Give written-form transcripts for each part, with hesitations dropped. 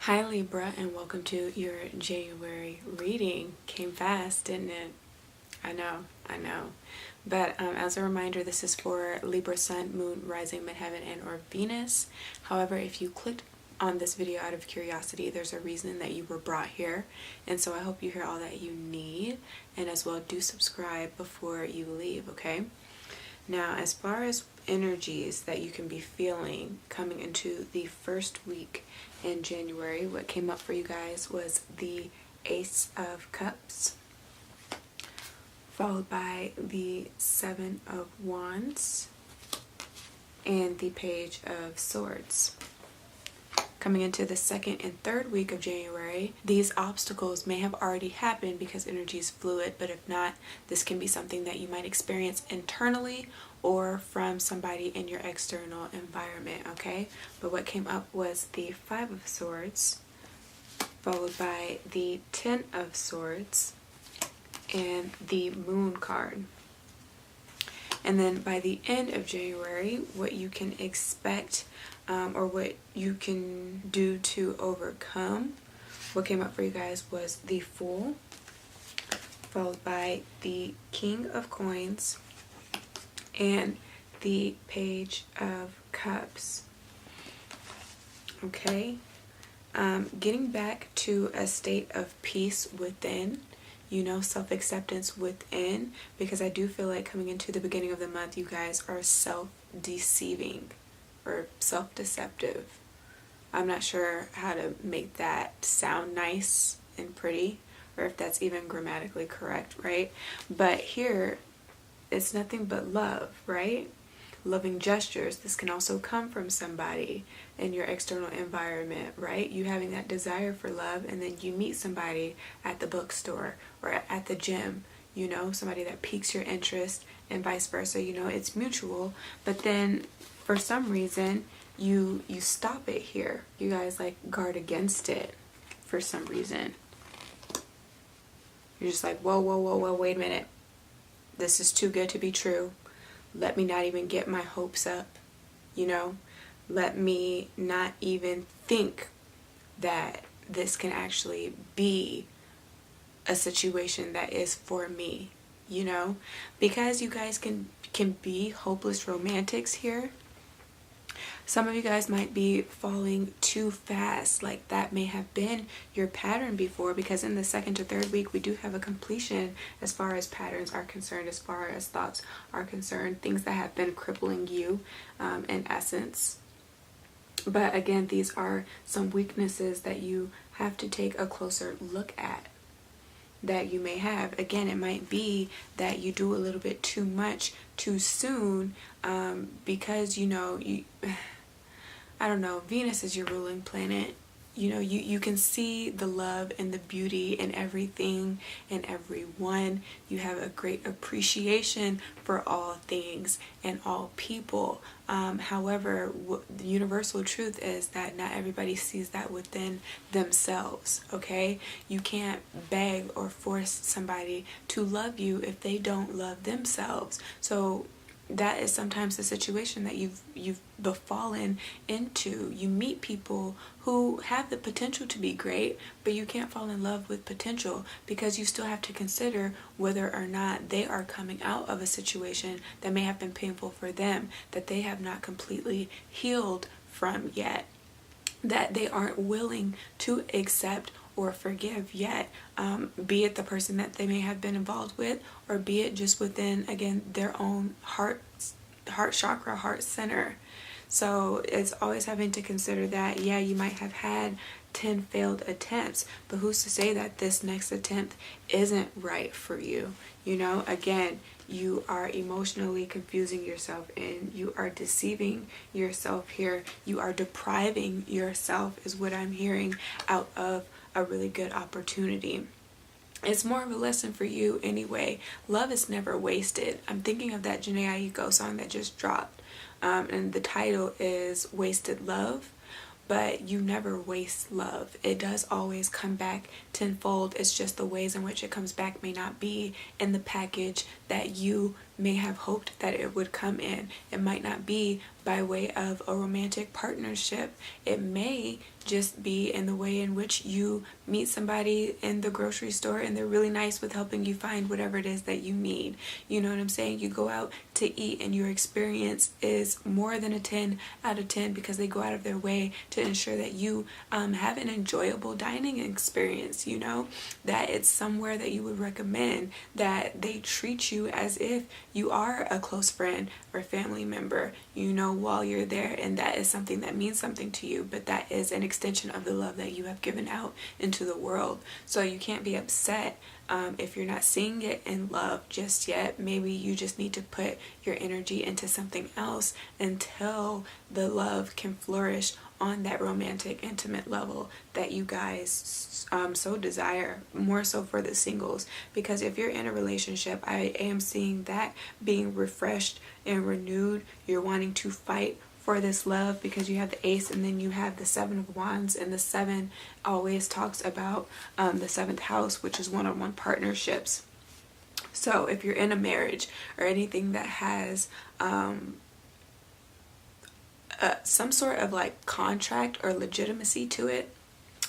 Hi Libra, and welcome to your January reading. Came fast, didn't it? I know. But as a reminder, this is for Libra, Sun, Moon, Rising, Midheaven, and or Venus. However, if you clicked on this video out of curiosity, there's a reason that you were brought here. And so I hope you hear all that you need. And as well, do subscribe before you leave, okay? Now, as far as energies that you can be feeling coming into the first week in January, what came up for you guys was the Ace of Cups, followed by the Seven of Wands, and the Page of Swords. Coming into the second and third week of January, these obstacles may have already happened because energy is fluid, but if not, this can be something that you might experience internally or from somebody in your external environment, okay? But what came up was the Five of Swords, followed by the Ten of Swords, and the Moon card. And then by the end of January, what you can expect or what you can do to overcome, what came up for you guys was the Fool, followed by the King of Coins, and the Page of Cups. Okay, getting back to a state of peace within, you know, self-acceptance within, because I do feel like coming into the beginning of the month, you guys are self-deceiving or self-deceptive. I'm not sure how to make that sound nice and pretty, or if that's even grammatically correct, right? But here, it's nothing but love, right? Loving gestures. This can also come from somebody in your external environment, right? You having that desire for love, and then you meet somebody at the bookstore or at the gym, you know, somebody that piques your interest, and vice versa. You know, it's mutual, but then for some reason you stop it here. You guys like guard against it for some reason. You're just like, whoa, wait a minute. This is too good to be true. Let me not even get my hopes up, you know? Let me not even think that this can actually be a situation that is for me, you know? Because you guys can be hopeless romantics here. Some of you guys might be falling too fast. Like that may have been your pattern before, because in the second to third week we do have a completion as far as patterns are concerned, as far as thoughts are concerned, things that have been crippling you in essence. But again, these are some weaknesses that you have to take a closer look at, that you may have. Again, it might be that you do a little bit too much too soon, because, you know, I don't know, Venus is your ruling planet. You know, you can see the love and the beauty in everything and everyone. You have a great appreciation for all things and all people. However, the universal truth is that not everybody sees that within themselves, okay? You can't beg or force somebody to love you if they don't love themselves. So that is sometimes the situation that you've befallen into. You meet people who have the potential to be great, but you can't fall in love with potential, because you still have to consider whether or not they are coming out of a situation that may have been painful for them, that they have not completely healed from yet, that they aren't willing to accept or forgive yet, be it the person that they may have been involved with, or be it just within, again, their own heart chakra, heart center. So it's always having to consider that, yeah, you might have had 10 failed attempts, but who's to say that this next attempt isn't right for you? You know, again, you are emotionally confusing yourself, and you are deceiving yourself here. You are depriving yourself, is what I'm hearing, out of a really good opportunity. It's more of a lesson for you anyway. Love is never wasted. I'm thinking of that Janae Aiko song that just dropped, and the title is Wasted Love. But you never waste love. It does always come back tenfold. It's just the ways in which it comes back may not be in the package that you may have hoped that it would come in. It might not be by way of a romantic partnership. It may just be in the way in which you meet somebody in the grocery store and they're really nice with helping you find whatever it is that you need. You know what I'm saying? You go out to eat and your experience is more than a 10 out of 10 because they go out of their way to ensure that you have an enjoyable dining experience, you know, that it's somewhere that you would recommend, that they treat you as if you are a close friend or family member, you know, while you're there, and that is something that means something to you, but that is an extension of the love that you have given out into the world. So you can't be upset if you're not seeing it in love just yet. Maybe you just need to put your energy into something else until the love can flourish on that romantic, intimate level that you guys so desire, more so for the singles. Because if you're in a relationship, I am seeing that being refreshed and renewed. You're wanting to fight for this love because you have the Ace and then you have the Seven of Wands, and the Seven always talks about the seventh house, which is one-on-one partnerships. So if you're in a marriage or anything that has some sort of like contract or legitimacy to it,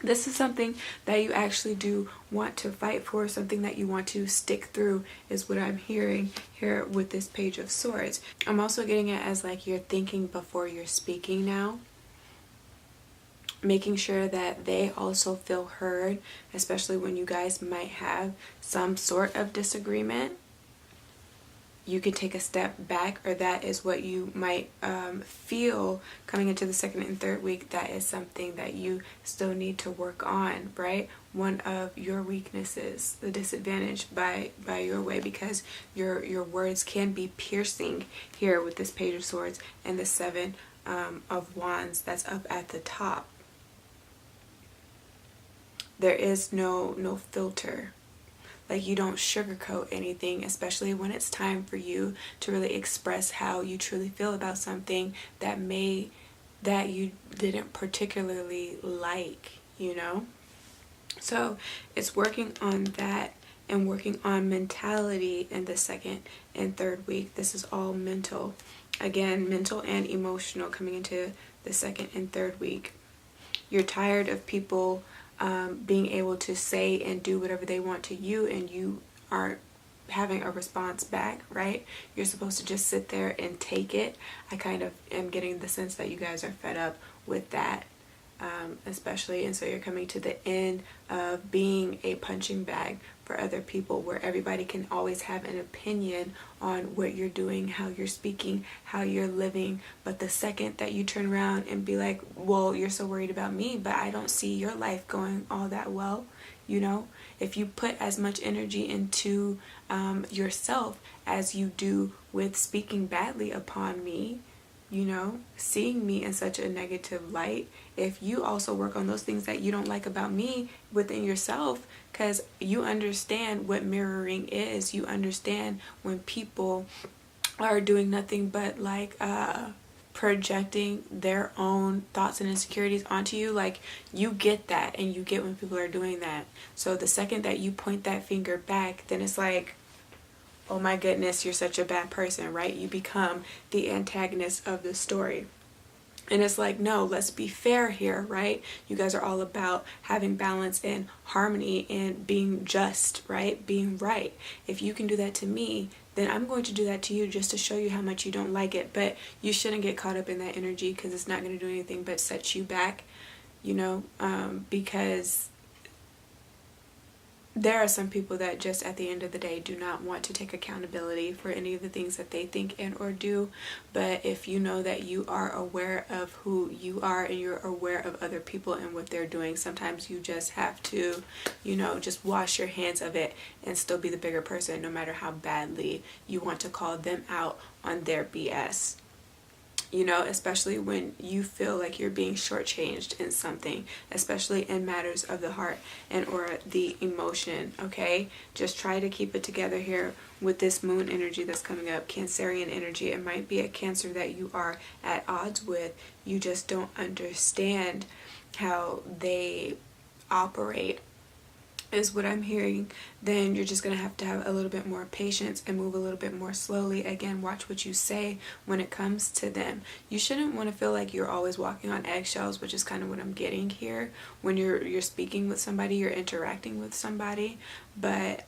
this is something that you actually do want to fight for, something that you want to stick through, is what I'm hearing here with this Page of Swords. I'm also getting it as like you're thinking before you're speaking now, making sure that they also feel heard, especially when you guys might have some sort of disagreement. You can take a step back, or that is what you might feel coming into the second and third week. That is something that you still need to work on, right? One of your weaknesses, the disadvantage by your way, because your words can be piercing here with this Page of Swords and the Seven of Wands that's up at the top. There is no filter. Like, you don't sugarcoat anything, especially when it's time for you to really express how you truly feel about something that you didn't particularly like, you know? So it's working on that and working on mentality in the second and third week. This is all mental. Again, mental and emotional coming into the second and third week. You're tired of people being able to say and do whatever they want to you, and you aren't having a response back, right? You're supposed to just sit there and take it. I kind of am getting the sense that you guys are fed up with that, especially, and so you're coming to the end of being a punching bag for other people, where everybody can always have an opinion on what you're doing, how you're speaking, how you're living. But the second that you turn around and be like, well, you're so worried about me, but I don't see your life going all that well, you know? If you put as much energy into yourself as you do with speaking badly upon me, you know, seeing me in such a negative light, if you also work on those things that you don't like about me within yourself, because you understand what mirroring is. You understand when people are doing nothing but like projecting their own thoughts and insecurities onto you. Like, you get that, and you get when people are doing that. So the second that you point that finger back, then it's like, oh my goodness, you're such a bad person, right? You become the antagonist of the story. And it's like, no, let's be fair here, right? You guys are all about having balance and harmony and being just, right? Being right. If you can do that to me, then I'm going to do that to you, just to show you how much you don't like it. But you shouldn't get caught up in that energy, because it's not going to do anything but set you back, you know, because there are some people that just at the end of the day do not want to take accountability for any of the things that they think and or do. But if you know that you are aware of who you are and you're aware of other people and what they're doing, sometimes you just have to, you know, just wash your hands of it and still be the bigger person, no matter how badly you want to call them out on their BS. You know, especially when you feel like you're being shortchanged in something, especially in matters of the heart and or the emotion, okay? Just try to keep it together here with this moon energy that's coming up, Cancerian energy. It might be a Cancer that you are at odds with. You just don't understand how they operate. is what I'm hearing, then you're just going to have a little bit more patience and move a little bit more slowly. Again, watch what you say when it comes to them. You shouldn't want to feel like you're always walking on eggshells, which is kind of what I'm getting here when you're speaking with somebody, you're interacting with somebody. But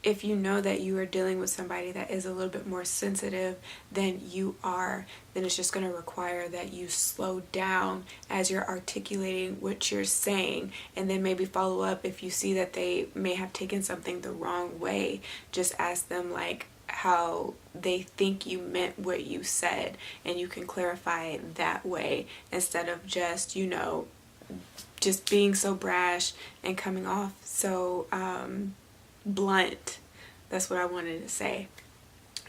if you know that you are dealing with somebody that is a little bit more sensitive than you are, then it's just going to require that you slow down as you're articulating what you're saying, and then maybe follow up if you see that they may have taken something the wrong way. Just ask them like how they think you meant what you said, and you can clarify it that way instead of just, you know, just being so brash and coming off so blunt. That's what I wanted to say.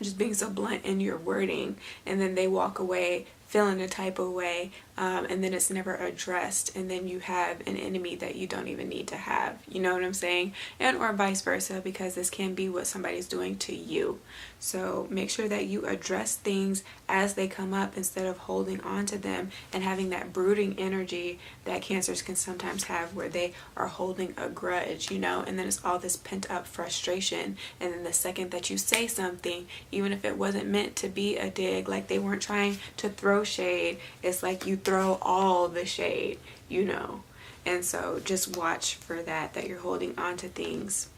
Just being so blunt in your wording, and then they walk away feeling a type of way, and then it's never addressed, and then you have an enemy that you don't even need to have. You know what I'm saying? And or vice versa, because this can be what somebody's doing to you. So make sure that you address things as they come up instead of holding on to them and having that brooding energy that Cancers can sometimes have, where they are holding a grudge, you know, and then it's all this pent up frustration. And then the second that you say something, even if it wasn't meant to be a dig, like they weren't trying to throw shade, it's like you throw all the shade, you know. And so just watch for that you're holding on to things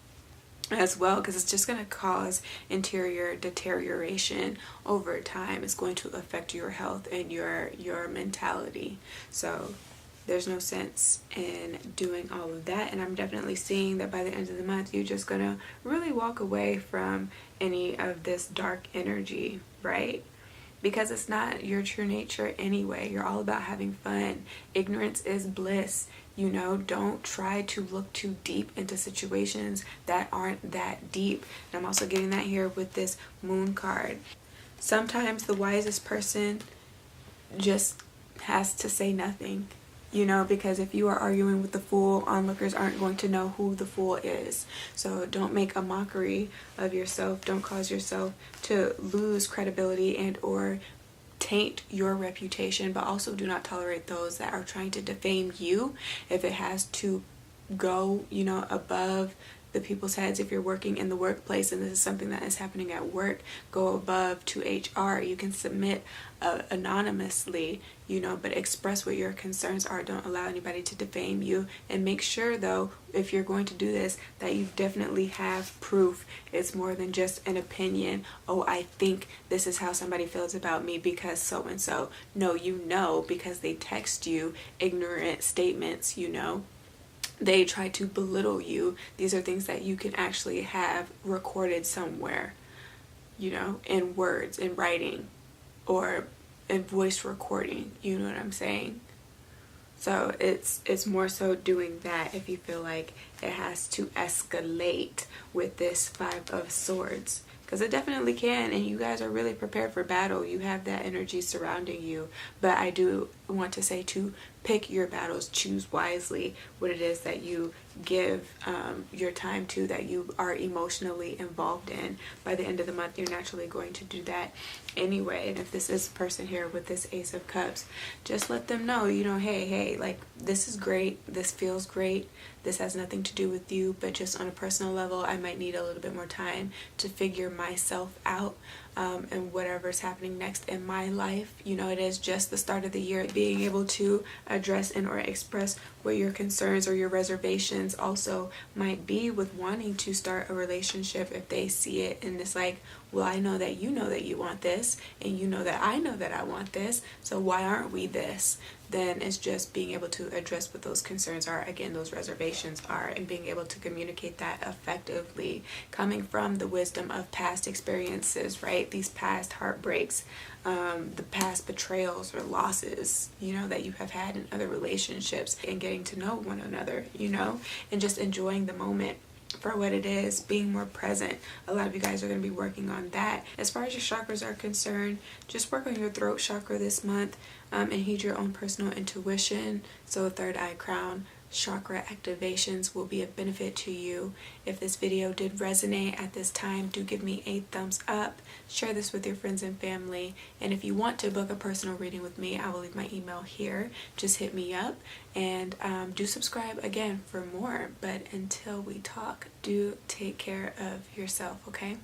as well, because it's just going to cause interior deterioration over time. It's going to affect your health and your mentality. So there's no sense in doing all of that. And I'm definitely seeing that by the end of the month, you're just going to really walk away from any of this dark energy, right? Because it's not your true nature anyway. You're all about having fun. Ignorance is bliss. You know, don't try to look too deep into situations that aren't that deep. And I'm also getting that here with this moon card. Sometimes the wisest person just has to say nothing. You know, because if you are arguing with the fool, onlookers aren't going to know who the fool is. So don't make a mockery of yourself. Don't cause yourself to lose credibility and or taint your reputation, but also do not tolerate those that are trying to defame you. If it has to go, you know, above the people's heads, if you're working in the workplace and this is something that is happening at work, go above to HR. You can submit anonymously, you know, but express what your concerns are. Don't allow anybody to defame you, and make sure though, if you're going to do this, that you definitely have proof. It's more than just an opinion. Oh, I think this is how somebody feels about me because so and so. No, you know, because they text you ignorant statements, you know. They try to belittle you. These are things that you can actually have recorded somewhere, you know, in words, in writing, or in voice recording. You know what I'm saying? So it's more so doing that if you feel like it has to escalate with this Five of Swords. Because it definitely can, and you guys are really prepared for battle. You have that energy surrounding you. But I do want to say to pick your battles, choose wisely what it is that you give your time to, that you are emotionally involved in. By the end of the month, you're naturally going to do that anyway. And if this is a person here with this Ace of Cups, just let them know, you know, hey, like, this is great, this feels great, this has nothing to do with you, but just on a personal level, I might need a little bit more time to figure myself out, and whatever's happening next in my life. You know, it is just the start of the year. Being able to address and or express what your concerns or your reservations also might be with wanting to start a relationship. If they see it and it's like, well, I know that you want this, and you know that I know that I want this, so why aren't we this? Then it's just being able to address what those concerns are, again, those reservations are, and being able to communicate that effectively, coming from the wisdom of past experiences, right? These past heartbreaks, the past betrayals or losses, you know, that you have had in other relationships, and getting to know one another, you know, and just enjoying the moment for what it is, being more present. A lot of you guys are going to be working on that. As far as your chakras are concerned, just work on your throat chakra this month, and heed your own personal intuition. So third eye, crown chakra activations will be of benefit to you. If this video did resonate at this time, do give me a thumbs up, share this with your friends and family, and if you want to book a personal reading with me, I will leave my email here. Just hit me up, and do subscribe again for more. But until we talk, do take care of yourself, okay?